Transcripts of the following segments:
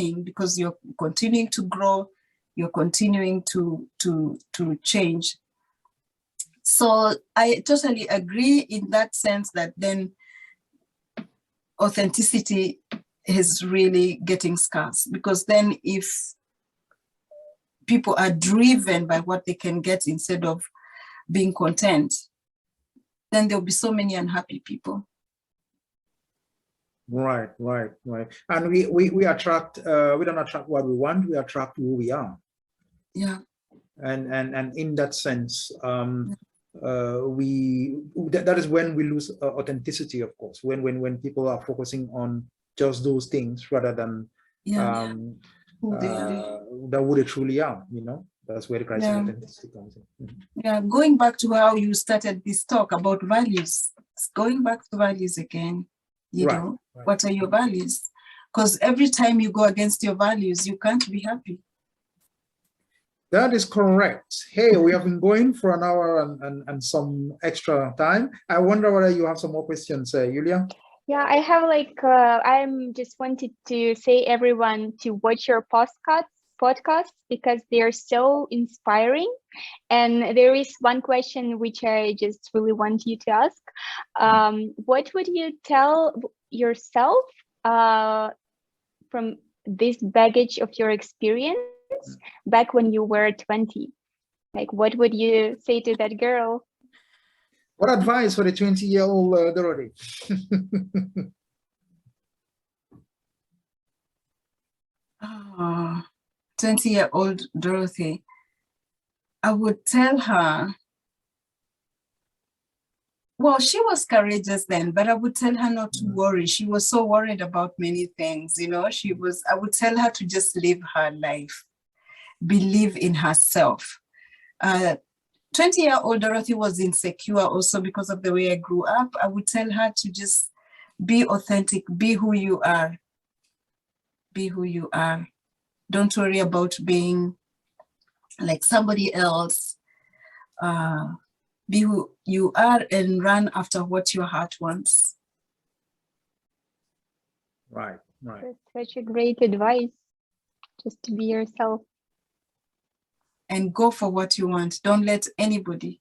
learning because you're continuing to grow, you're continuing to change. So I totally agree in that sense that then authenticity is really getting scarce, because then if people are driven by what they can get instead of being content, then there'll be so many unhappy people. Right. And we attract, we don't attract what we want, we attract who we are. Yeah. And in that sense, that is when we lose authenticity, of course, when people are focusing on just those things rather than who they truly are, you know. That's where the crisis of authenticity comes in. Yeah, going back to how you started this talk about values, going back to values again, you know, what are your values? Because every time you go against your values, you can't be happy. That is correct. Hey, we have been going for an hour and some extra time. I wonder whether you have some more questions, Julia? Yeah, I have I'm just wanted to say everyone to watch your podcasts because they are so inspiring. And there is one question which I just really want you to ask. What would you tell yourself from this baggage of your experience back when you were 20? Like, what would you say to that girl? What advice for the 20-year-old Dorothy? 20-year-old Dorothy, I would tell her, well, she was courageous then, but I would tell her not to worry. She was so worried about many things, you know. I would tell her to just live her life, believe in herself. 20-year-old Dorothy was insecure also because of the way I grew up. I would tell her to just be authentic, be who you are. Be who you are. Don't worry about being like somebody else. Be who you are and run after what your heart wants. Right. That's such a great advice, just to be yourself. And go for what you want. Don't let anybody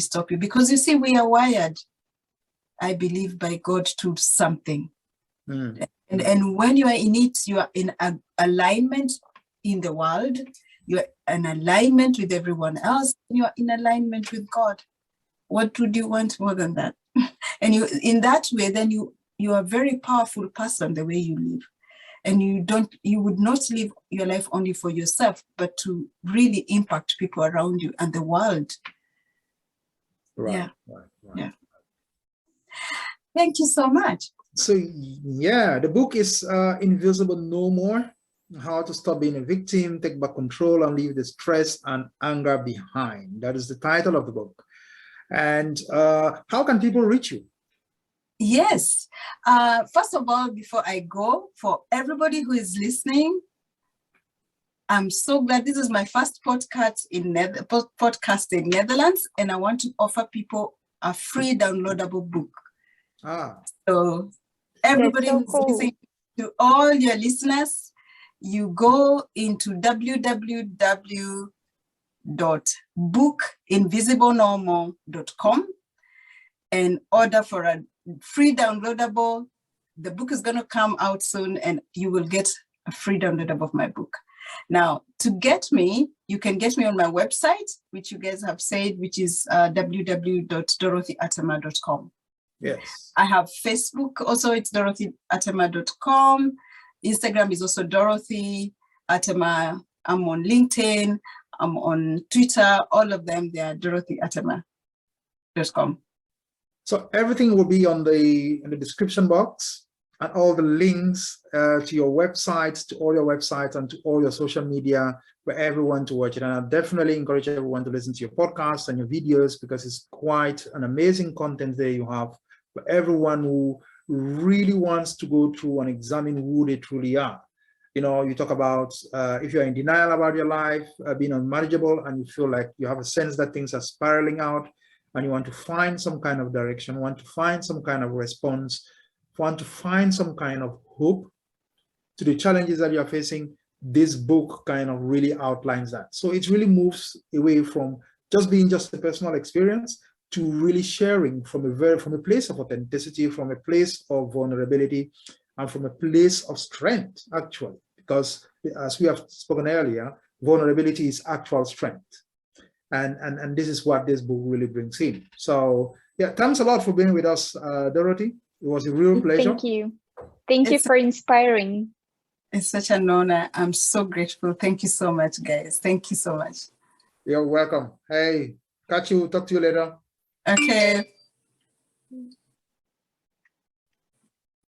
stop you. Because you see, we are wired, I believe, by God to something. And when you are in it, you are in alignment in the world. You're in alignment with everyone else. You are in alignment with God. What would you want more than that? And you, in that way, then you are a very powerful person the way you live. And you would not live your life only for yourself, but to really impact people around you and the world. Right. Yeah. Thank you so much. So yeah, the book is Invisible No More: How to Stop Being a Victim, Take Back Control, and Leave the Stress and Anger Behind. That is the title of the book. And how can people reach you? Yes. First of all, before I go, for everybody who is listening, I'm so glad this is my first podcast in Netherlands, and I want to offer people a free downloadable book. So everybody who's listening, to all your listeners, you go into www.bookinvisiblenormal.com and order for a free downloadable. The book is going to come out soon and you will get a free downloadable of my book. Now, to get me, you can get me on my website, which you guys have said, which is www.dorothyatema.com. Yes. I have Facebook, also it's dorothyatema.com. Instagram is also Dorothy Atema. I'm on LinkedIn, I'm on Twitter, all of them, they are dorothyatema.com. So everything will be in the description box, and all the links to your websites, to all your websites, and to all your social media for everyone to watch it. And I definitely encourage everyone to listen to your podcasts and your videos, because it's quite an amazing content there you have for everyone who really wants to go through and examine who they truly are. You know, you talk about if you're in denial about your life, being unmanageable, and you feel like you have a sense that things are spiraling out, and you want to find some kind of direction, want to find some kind of response, want to find some kind of hope, to the challenges that you're facing, this book kind of really outlines that. So it really moves away from just being just a personal experience to really sharing from a place of authenticity, from a place of vulnerability, and from a place of strength, actually, because as we have spoken earlier, vulnerability is actual strength. And this is what this book really brings in. So yeah, thanks a lot for being with us, Dorothy. It was a real pleasure. Thank you. Thank you for inspiring. It's such an honor. I'm so grateful. Thank you so much, guys. Thank you so much. You're welcome. Hey, talk to you later. Okay.